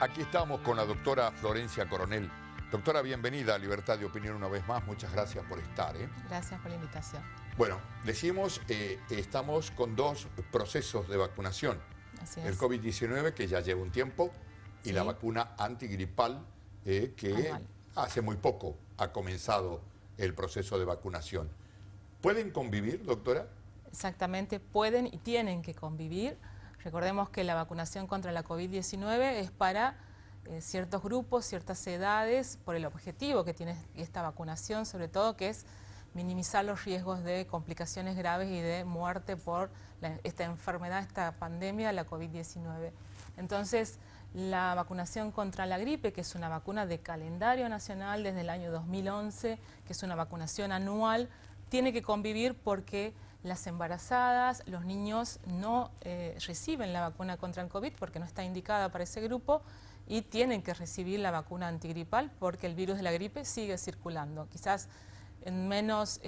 Aquí estamos con la doctora Florencia Coronel. Doctora, bienvenida a Libertad de Opinión una vez más. Muchas gracias por estar. Gracias por la invitación. Bueno, decimos, estamos con dos procesos de vacunación. Así es. El COVID-19, que ya lleva un tiempo, y Sí. la vacuna antigripal, que Anual. hace muy poco ha comenzado el proceso de vacunación. ¿Pueden convivir, doctora? Exactamente, pueden y tienen que convivir. Recordemos que la vacunación contra la COVID-19 es para ciertos grupos, ciertas edades, por el objetivo que tiene esta vacunación, sobre todo, que es minimizar los riesgos de complicaciones graves y de muerte por esta enfermedad, esta pandemia, la COVID-19. Entonces, la vacunación contra la gripe, que es una vacuna de calendario nacional desde el año 2011, que es una vacunación anual, tiene que convivir porque las embarazadas, los niños no reciben la vacuna contra el COVID porque no está indicada para ese grupo y tienen que recibir la vacuna antigripal porque el virus de la gripe sigue circulando. Quizás en menos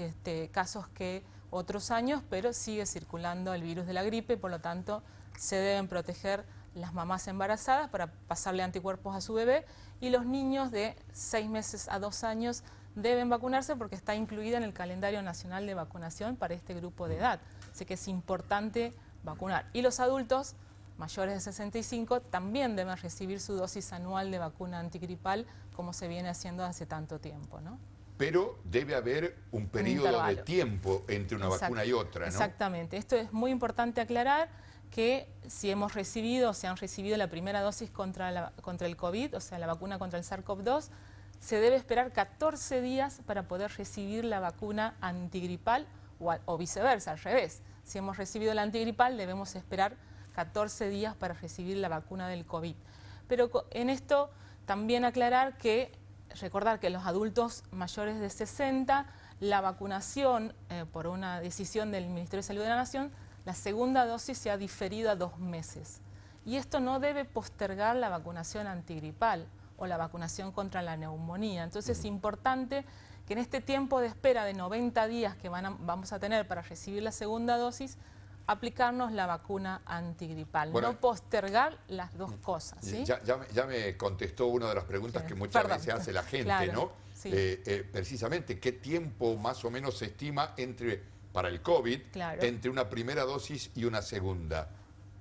casos que otros años, pero sigue circulando el virus de la gripe, por lo tanto se deben proteger las mamás embarazadas para pasarle anticuerpos a su bebé y los niños de 6 meses a 2 años deben vacunarse porque está incluida en el calendario nacional de vacunación para este grupo de edad. Así que es importante vacunar. Y los adultos mayores de 65 también deben recibir su dosis anual de vacuna antigripal como se viene haciendo hace tanto tiempo, ¿no? Pero debe haber un periodo de tiempo entre una vacuna y otra, ¿no? Exactamente. Esto es muy importante aclarar que si hemos recibido, se han recibido la primera dosis contra el COVID, o sea, la vacuna contra el SARS-CoV-2, se debe esperar 14 días para poder recibir la vacuna antigripal o viceversa, al revés. Si hemos recibido la antigripal, debemos esperar 14 días para recibir la vacuna del COVID. Pero en esto también aclarar que, recordar que los adultos mayores de 60, la vacunación por una decisión del Ministerio de Salud de la Nación, la segunda dosis se ha diferido a 2 meses. Y esto no debe postergar la vacunación antigripal o la vacunación contra la neumonía. Entonces es importante que en este tiempo de espera de 90 días que vamos a tener para recibir la segunda dosis, aplicarnos la vacuna antigripal, bueno, no postergar las dos cosas, ¿sí? Ya me contestó una de las preguntas que muchas veces hace la gente, claro, ¿no? Sí. Precisamente, ¿qué tiempo más o menos se estima para el COVID, claro, entre una primera dosis y una segunda?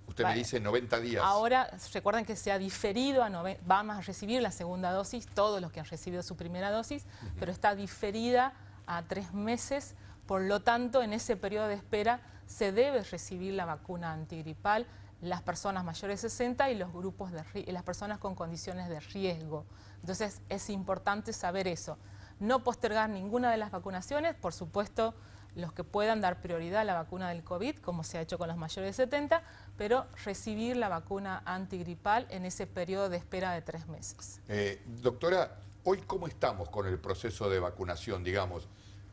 Usted me dice 90 días. Ahora, recuerden que se ha diferido, vamos a recibir la segunda dosis, todos los que han recibido su primera dosis, pero está diferida a 3 meses, por lo tanto, en ese periodo de espera se debe recibir la vacuna antigripal las personas mayores de 60 y los grupos y las personas con condiciones de riesgo. Entonces, es importante saber eso. No postergar ninguna de las vacunaciones, por supuesto, los que puedan dar prioridad a la vacuna del COVID, como se ha hecho con los mayores de 70, pero recibir la vacuna antigripal en ese periodo de espera de 3 meses. Doctora, hoy ¿cómo estamos con el proceso de vacunación? Digamos,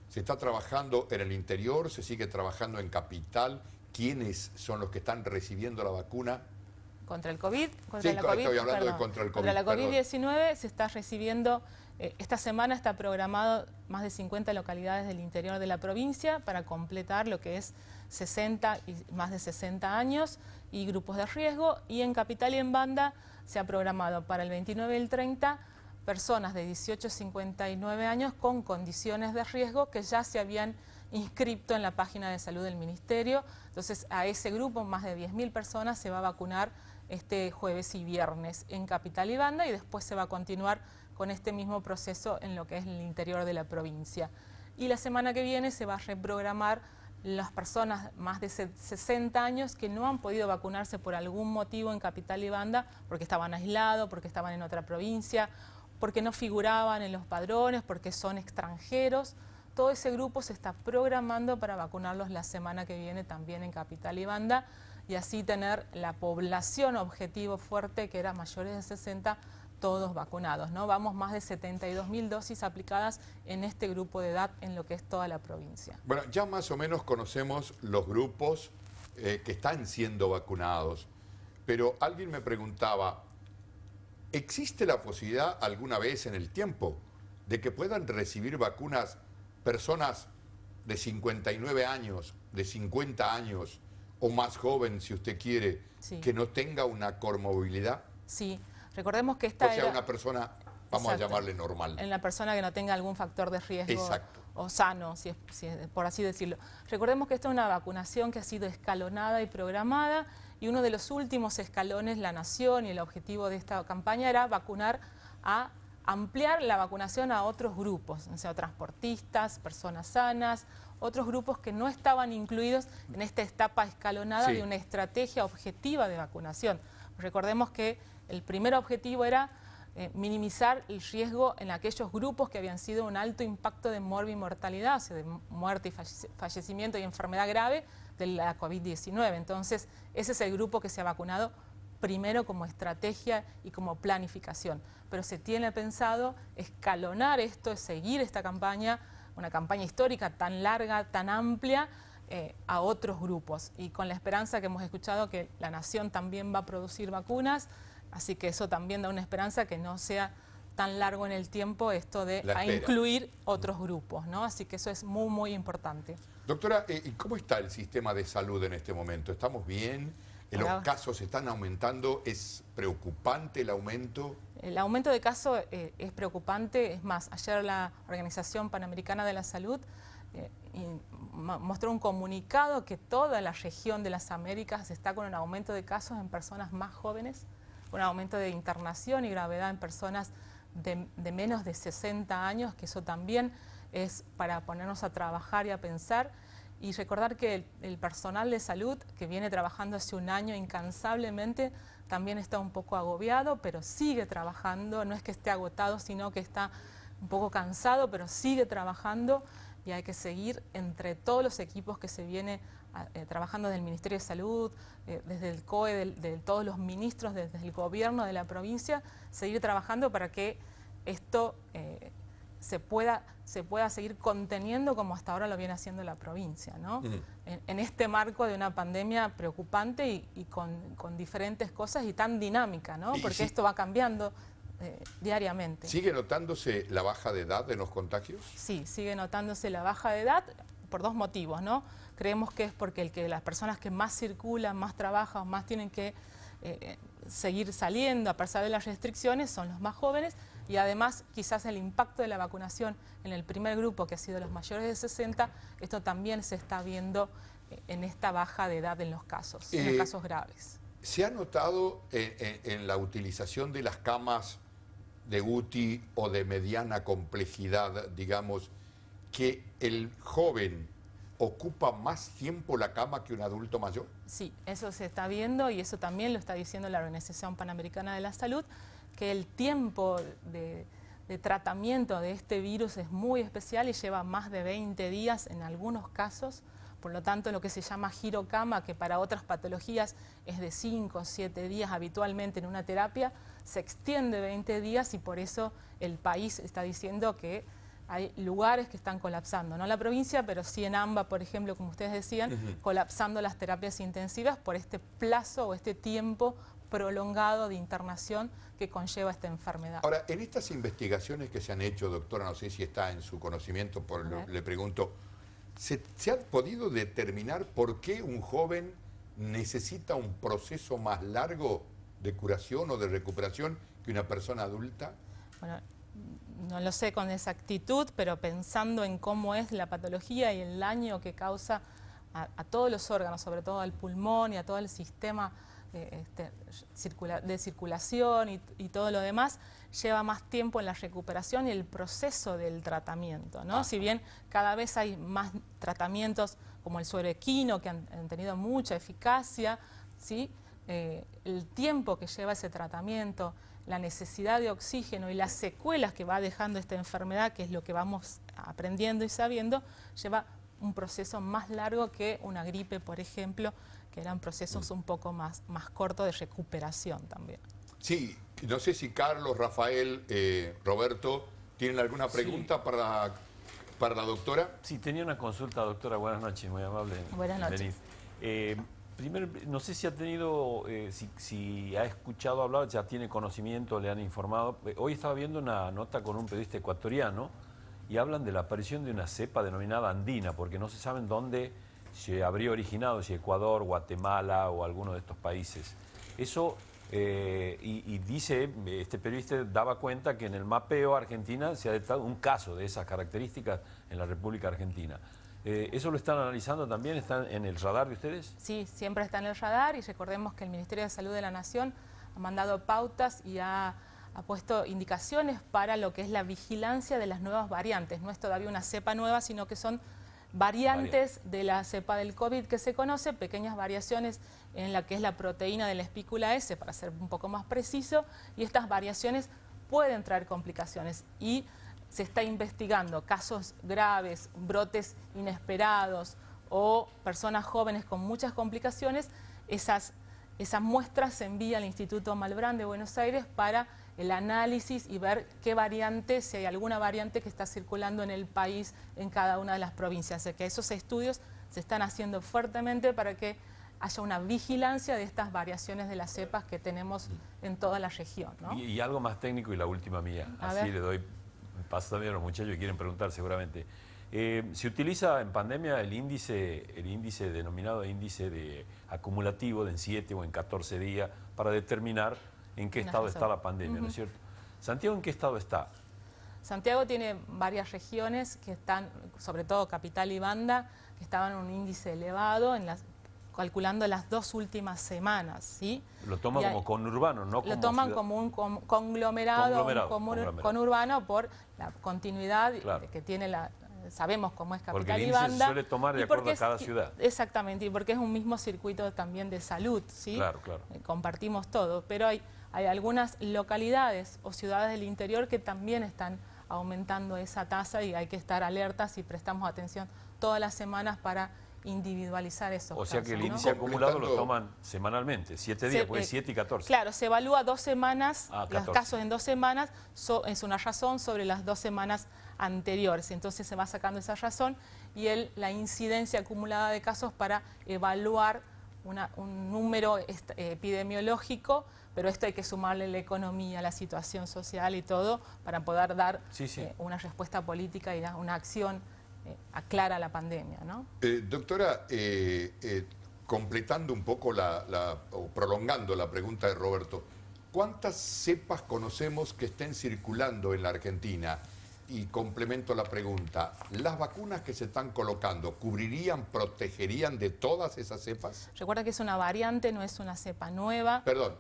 ¿se está trabajando en el interior? ¿Se sigue trabajando en capital? ¿Quiénes son los que están recibiendo la vacuna? ¿Contra el COVID? Estoy hablando de contra el COVID. Contra la COVID-19 se está recibiendo, esta semana está programado más de 50 localidades del interior de la provincia para completar lo que es 60 y más de 60 años y grupos de riesgo. Y en Capital y en Banda se ha programado para el 29 y el 30 personas de 18 a 59 años con condiciones de riesgo que ya se habían inscrito en la página de salud del Ministerio. Entonces, a ese grupo, más de 10.000 personas, se va a vacunar este jueves y viernes en Capital y Banda y después se va a continuar con este mismo proceso en lo que es el interior de la provincia. Y la semana que viene se va a reprogramar las personas más de 60 años que no han podido vacunarse por algún motivo en Capital y Banda, porque estaban aislados, porque estaban en otra provincia, porque no figuraban en los padrones, porque son extranjeros. Todo ese grupo se está programando para vacunarlos la semana que viene también en Capital y Banda y así tener la población objetivo fuerte, que era mayores de 60, todos vacunados, ¿no? Vamos más de 72.000 dosis aplicadas en este grupo de edad en lo que es toda la provincia. Bueno, ya más o menos conocemos los grupos que están siendo vacunados, pero alguien me preguntaba, ¿existe la posibilidad alguna vez en el tiempo de que puedan recibir vacunas personas de 59 años, de 50 años o más joven, si usted quiere, sí, que no tenga una comorbilidad? Sí, Recordemos que esta O sea, era... una persona, vamos Exacto. a llamarle normal. En la persona que no tenga algún factor de riesgo. Exacto. O sano, si es por así decirlo. Recordemos que esta es una vacunación que ha sido escalonada y programada, y uno de los últimos escalones, la nación y el objetivo de esta campaña era vacunar a ampliar la vacunación a otros grupos, o sea, transportistas, personas sanas, otros grupos que no estaban incluidos en esta etapa escalonada Sí. de una estrategia objetiva de vacunación. Recordemos que el primer objetivo era minimizar el riesgo en aquellos grupos que habían sido un alto impacto de mortalidad, o sea, de muerte y fallecimiento y enfermedad grave de la COVID-19. Entonces, ese es el grupo que se ha vacunado primero como estrategia y como planificación. Pero se tiene pensado escalonar esto, seguir esta campaña, una campaña histórica tan larga, tan amplia, a otros grupos. Y con la esperanza que hemos escuchado que la nación también va a producir vacunas, así que eso también da una esperanza que no sea tan largo en el tiempo esto de incluir otros grupos, ¿no? Así que eso es muy, muy importante. Doctora, ¿cómo está el sistema de salud en este momento? ¿Estamos bien? ¿Los casos están aumentando? ¿Es preocupante el aumento? El aumento de casos es preocupante. Es más, ayer la Organización Panamericana de la Salud mostró un comunicado que toda la región de las Américas está con un aumento de casos en personas más jóvenes, un aumento de internación y gravedad en personas de menos de 60 años, que eso también es para ponernos a trabajar y a pensar. Y recordar que el personal de salud que viene trabajando hace un año incansablemente también está un poco agobiado, pero sigue trabajando, no es que esté agotado, sino que está un poco cansado, pero sigue trabajando, y hay que seguir entre todos los equipos que se viene trabajando desde el Ministerio de Salud, desde el COE, de todos los ministros, desde el gobierno de la provincia, seguir trabajando para que esto se pueda seguir conteniendo como hasta ahora lo viene haciendo la provincia, ¿no? En este marco de una pandemia preocupante y con diferentes cosas y tan dinámica, ¿no? Porque esto va cambiando diariamente. ¿Sigue notándose la baja de edad en los contagios? Sí, sigue notándose la baja de edad por dos motivos, ¿no? Creemos que es porque las personas que más circulan, más trabajan, más tienen que seguir saliendo a pesar de las restricciones son los más jóvenes, y además quizás el impacto de la vacunación en el primer grupo, que ha sido los mayores de 60, esto también se está viendo en esta baja de edad en los casos graves. ¿Se ha notado en la utilización de las camas de UTI o de mediana complejidad, digamos, que el joven ocupa más tiempo la cama que un adulto mayor? Sí, eso se está viendo, y eso también lo está diciendo la Organización Panamericana de la Salud, que el tiempo de tratamiento de este virus es muy especial y lleva más de 20 días en algunos casos. Por lo tanto, lo que se llama girocama, que para otras patologías es de 5 o 7 días habitualmente en una terapia, se extiende 20 días, y por eso el país está diciendo que hay lugares que están colapsando, no la provincia, pero sí en AMBA, por ejemplo, como ustedes decían, colapsando las terapias intensivas por este plazo o este tiempo prolongado de internación que conlleva esta enfermedad. Ahora, en estas investigaciones que se han hecho, doctora, no sé si está en su conocimiento, le pregunto, ¿se ha podido determinar por qué un joven necesita un proceso más largo de curación o de recuperación que una persona adulta? Bueno, no lo sé con exactitud, pero pensando en cómo es la patología y el daño que causa a todos los órganos, sobre todo al pulmón y a todo el sistema de circulación y todo lo demás, lleva más tiempo en la recuperación y el proceso del tratamiento, ¿no? Si bien cada vez hay más tratamientos como el suero equino que han tenido mucha eficacia, ¿sí? El tiempo que lleva ese tratamiento, la necesidad de oxígeno y las secuelas que va dejando esta enfermedad, que es lo que vamos aprendiendo y sabiendo, lleva un proceso más largo que una gripe, por ejemplo, que eran procesos un poco más cortos de recuperación también. Sí, no sé si Carlos, Rafael, Roberto, ¿tienen alguna pregunta para la doctora? Sí, tenía una consulta, doctora. Buenas noches, muy amable. Buenas noches. Primero, no sé si ha tenido, si ha escuchado hablar, ya tiene conocimiento, le han informado. Hoy estaba viendo una nota con un periodista ecuatoriano y hablan de la aparición de una cepa denominada andina, porque no se saben dónde se habría originado, si Ecuador, Guatemala o alguno de estos países. ¿Eso Y dice, este periodista daba cuenta que en el mapeo Argentina se ha detectado un caso de esas características en la República Argentina. ¿Eso lo están analizando también? ¿Están en el radar de ustedes? Sí, siempre está en el radar y recordemos que el Ministerio de Salud de la Nación ha mandado pautas y ha puesto indicaciones para lo que es la vigilancia de las nuevas variantes. No es todavía una cepa nueva, sino que son variantes de la cepa del COVID que se conoce, pequeñas variaciones en la que es la proteína de la espícula S, para ser un poco más preciso, y estas variaciones pueden traer complicaciones y se está investigando casos graves, brotes inesperados o personas jóvenes con muchas complicaciones. Esas muestras se envían al Instituto Malbrán de Buenos Aires para el análisis y ver qué variante, si hay alguna variante que está circulando en el país, en cada una de las provincias. Así que esos estudios se están haciendo fuertemente para que haya una vigilancia de estas variaciones de las cepas que tenemos en toda la región, ¿no? Y algo más técnico y la última mía. Así le doy paso también a los muchachos que quieren preguntar seguramente. Se utiliza en pandemia el índice denominado índice de acumulativo de en 7 o en 14 días para determinar en qué estado está la pandemia, ¿no es cierto? ¿Santiago en qué estado está? Santiago tiene varias regiones que están, sobre todo Capital y Banda, que estaban en un índice elevado, calculando las 2 últimas semanas, ¿sí? Lo toman como conurbano, ¿no? Lo toman como un conglomerado, conurbano por la continuidad que tiene sabemos cómo es Capital y Banda. Porque el índice se suele tomar de acuerdo a cada ciudad. Exactamente, y porque es un mismo circuito también de salud, ¿sí? Claro, claro. Compartimos todo, pero hay algunas localidades o ciudades del interior que también están aumentando esa tasa y hay que estar alertas y prestamos atención todas las semanas para individualizar esos casos. O sea que el índice acumulado lo toman semanalmente, 7 días, pues 7 y 14. Claro, se evalúa 2 semanas, los casos en 2 semanas, es una razón sobre las 2 semanas anteriores. Entonces se va sacando esa razón y la incidencia acumulada de casos para evaluar un número epidemiológico, pero esto hay que sumarle la economía, la situación social y todo para poder dar una respuesta política y una acción aclara a la pandemia, ¿no? Doctora, completando un poco o prolongando la pregunta de Roberto, ¿cuántas cepas conocemos que estén circulando en la Argentina? Y complemento la pregunta, ¿las vacunas que se están colocando cubrirían, protegerían de todas esas cepas? Recuerda que es una variante, no es una cepa nueva. Perdón,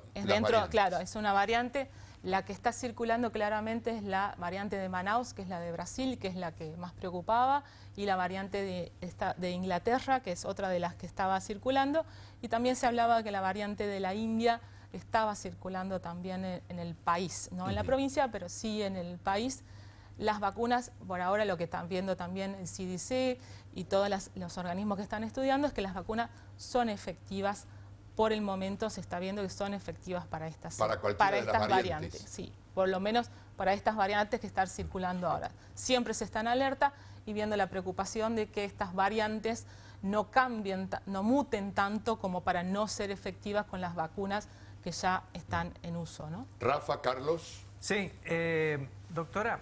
claro, es una variante. La que está circulando claramente es la variante de Manaus, que es la de Brasil, que es la que más preocupaba, y la variante de Inglaterra, que es otra de las que estaba circulando. Y también se hablaba que la variante de la India estaba circulando también en el país, no en la provincia, pero sí en el país. Las vacunas, por ahora lo que están viendo también el CDC y todos los organismos que están estudiando es que las vacunas son efectivas. Por el momento se está viendo que son efectivas para estas variantes. Sí, por lo menos para estas variantes que están circulando ahora. Siempre se está en alerta y viendo la preocupación de que estas variantes no cambien, no muten tanto como para no ser efectivas con las vacunas que ya están en uso, ¿no? Rafa, Carlos. Sí, doctora,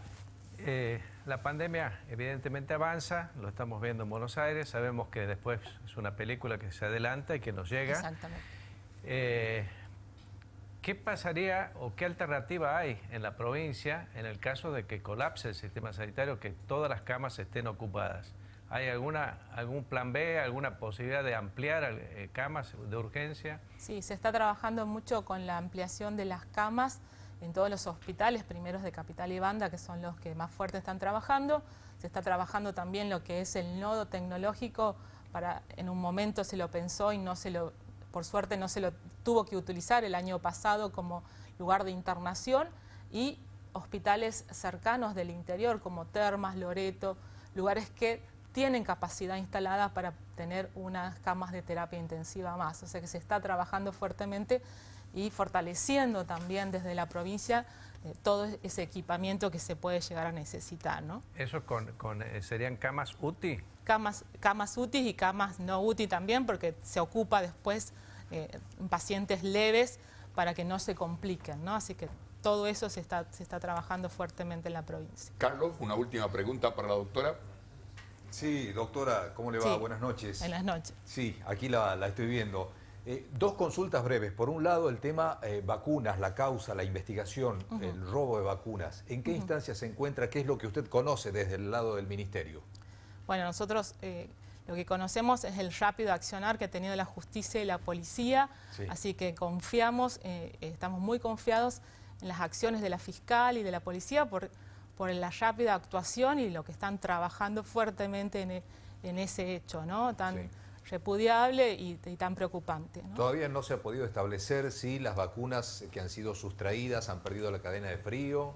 la pandemia evidentemente avanza, lo estamos viendo en Buenos Aires, sabemos que después es una película que se adelanta y que nos llega. Exactamente. ¿Qué pasaría o qué alternativa hay en la provincia en el caso de que colapse el sistema sanitario, que todas las camas estén ocupadas? ¿Hay algún plan B, alguna posibilidad de ampliar camas de urgencia? Sí, se está trabajando mucho con la ampliación de las camas en todos los hospitales, primeros de Capital y Banda, que son los que más fuerte están trabajando. Se está trabajando también lo que es el nodo tecnológico, en un momento se lo pensó y por suerte no se lo tuvo que utilizar el año pasado como lugar de internación, y hospitales cercanos del interior como Termas, Loreto, lugares que tienen capacidad instalada para tener unas camas de terapia intensiva más. O sea que se está trabajando fuertemente y fortaleciendo también desde la provincia todo ese equipamiento que se puede llegar a necesitar, ¿no? ¿Eso serían camas UTI? Camas UTI y camas no UTI también, porque se ocupa después en pacientes leves para que no se compliquen, ¿no? Así que todo eso se está trabajando fuertemente en la provincia. Carlos, una última pregunta para la doctora. Sí, doctora, ¿cómo le va? Sí. Buenas noches. Buenas noches. Sí, aquí la estoy viendo. Dos consultas breves. Por un lado, el tema vacunas, la causa, la investigación, el robo de vacunas. ¿En qué instancia se encuentra? ¿Qué es lo que usted conoce desde el lado del Ministerio? Bueno, nosotros lo que conocemos es el rápido accionar que ha tenido la justicia y la policía, Sí. así que confiamos, estamos muy confiados en las acciones de la fiscal y de la policía por la rápida actuación y lo que están trabajando fuertemente en ese hecho, ¿no? Tan Sí. repudiable y tan preocupante, ¿no? Todavía no se ha podido establecer si las vacunas que han sido sustraídas han perdido la cadena de frío.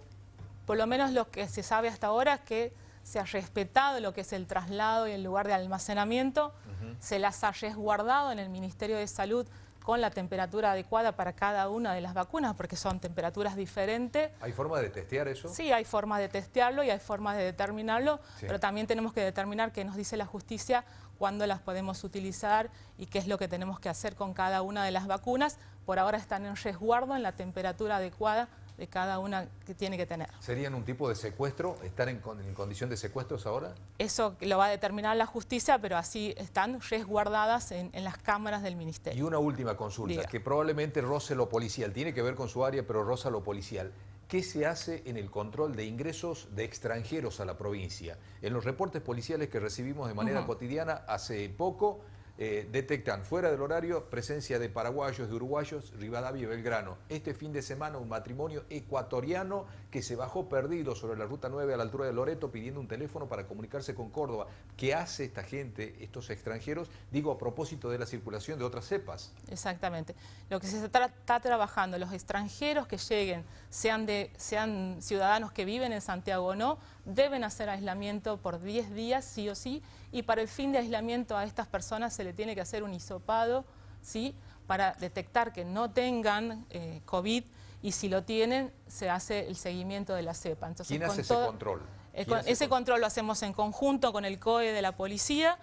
Por lo menos lo que se sabe hasta ahora es que se ha respetado lo que es el traslado y el lugar de almacenamiento, se las ha resguardado en el Ministerio de Salud con la temperatura adecuada para cada una de las vacunas, porque son temperaturas diferentes. ¿Hay forma de testear eso? Sí, hay formas de testearlo y hay formas de determinarlo, Sí. pero también tenemos que determinar qué nos dice la justicia, cuándo las podemos utilizar y qué es lo que tenemos que hacer con cada una de las vacunas. Por ahora están en resguardo en la temperatura adecuada de cada una que tiene que tener. ¿Serían un tipo de secuestro? ¿Están en condición de secuestros ahora? Eso lo va a determinar la justicia, pero así están resguardadas en las cámaras del Y Ministerio. una última consulta, Diga. que probablemente roce lo policial. Tiene que ver con su área, pero roza lo policial. ¿Qué se hace en el control de ingresos de extranjeros a la provincia? En los reportes policiales que recibimos de manera cotidiana hace poco, detectan fuera del horario presencia de paraguayos, de uruguayos, Rivadavia y Belgrano. Este fin de semana un matrimonio ecuatoriano que se bajó perdido sobre la Ruta 9 a la altura de Loreto pidiendo un teléfono para comunicarse con Córdoba. ¿Qué hace esta gente, estos extranjeros? Digo, a propósito de la circulación de otras cepas. Exactamente. Lo que se está trabajando, los extranjeros que lleguen, sean ciudadanos que viven en Santiago o no, deben hacer aislamiento por 10 días, sí o sí, y para el fin de aislamiento a estas personas se le tiene que hacer un hisopado, ¿sí?, para detectar que no tengan COVID, y si lo tienen, se hace el seguimiento de la cepa. Entonces, ¿Quién hace ese control? Ese control lo hacemos en conjunto con el COE de la policía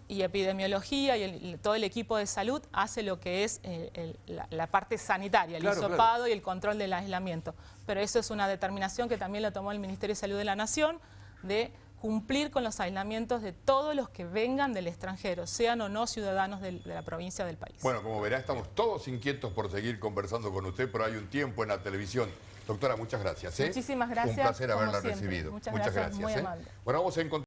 y epidemiología y todo el equipo de salud hace lo que es la parte sanitaria, el Claro, hisopado claro. y el control del aislamiento. Pero eso es una determinación que también lo tomó el Ministerio de Salud de la Nación, de cumplir con los aislamientos de todos los que vengan del extranjero, sean o no ciudadanos de la provincia del país. Bueno, como verá, estamos todos inquietos por seguir conversando con usted, pero hay un tiempo en la televisión. Doctora, muchas gracias. Muchísimas gracias, Un placer como haberla siempre. recibido. Muchas gracias, muy amable. Bueno, vamos a encontrar...